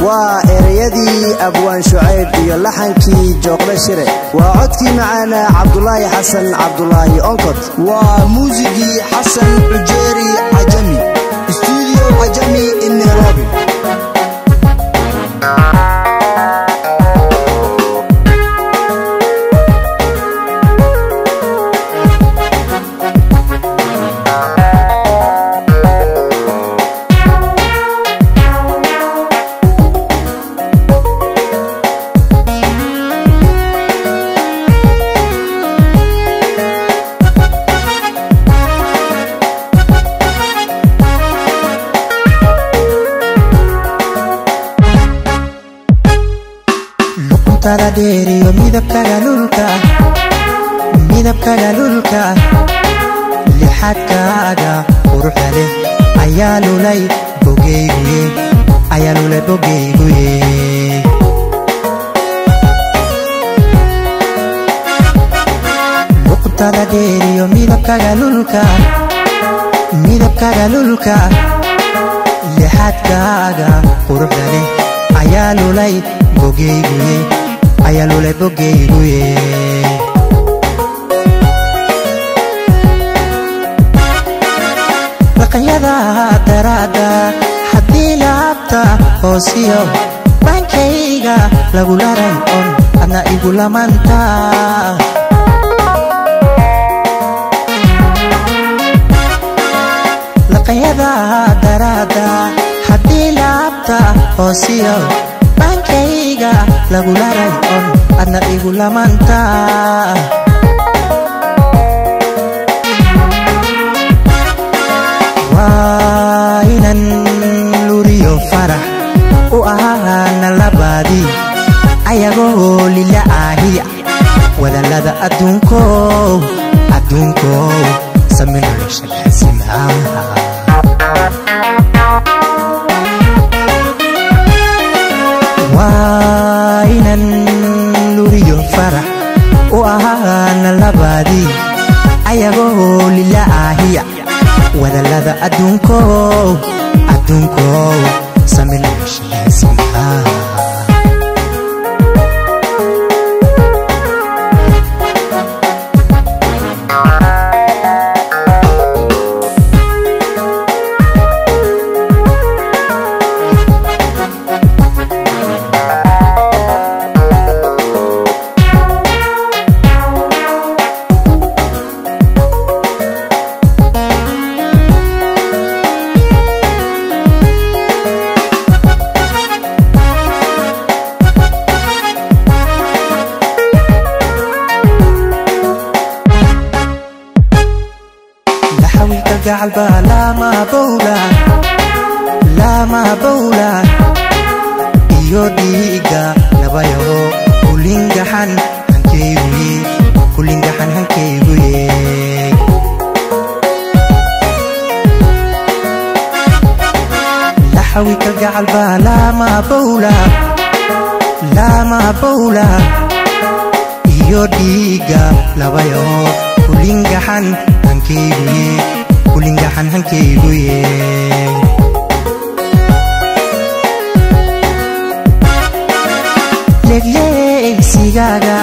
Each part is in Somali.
وإريدي أبوان شعيب يلحنكي جوقل شري وعدكي معنا عبد الله حسن عبد الله أنقط وموسيقي حسن الجيري عجمي استوديو عجمي النيروبي. Taraderi o midabka galulka lixadkaaga quruxda leh ayaa lulay bogeyguye Taraderi o midabka galulka lixadkaaga quruxda leh ayaa lulay bogeyguye Laqayada darada haddii laabta hoosiyo baankayga lagu laray on adna igu lamanta Laqayada darada haddii laabta hoosiyo baankayga lagu laray on adna igu lamanta waa inan luriyo farax u ahaana labadii ayagoo lila aahiya wadallada adduunkow samin nolosha laasimaha Wainan luriyo farax u ahaana labadii ayagoo lila aahiya wadallada adduunkow samin nolosha laasimaha قلبا لما بولا يوديغا لبايو كلينغحان هنكيوي لحويك قلبا لما بولا يوديغا لبايو كلينغحان هنكيوي legleegsigaaga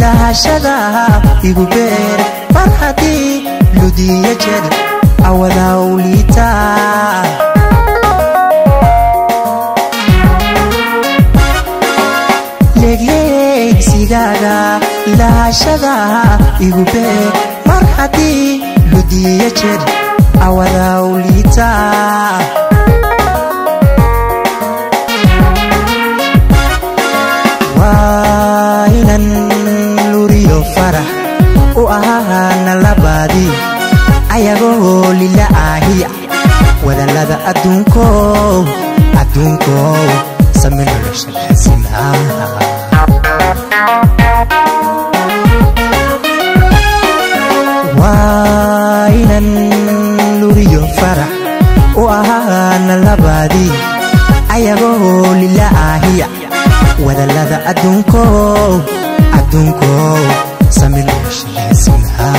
lahashadaha igu beer farxadii ludiya jer awadawliita legleegsigaaga lahashadaha igu beer farxadii ludiya jer awadawliita wainan luriyo farax u ahaana labadii ayagoo lila aahiya wadallada adduunkow samin nolosha laasimaha wainan luriyo farax u ahaana labadii ayagoo lila aahiya wadallada adduunkow samin nolosha laasimaha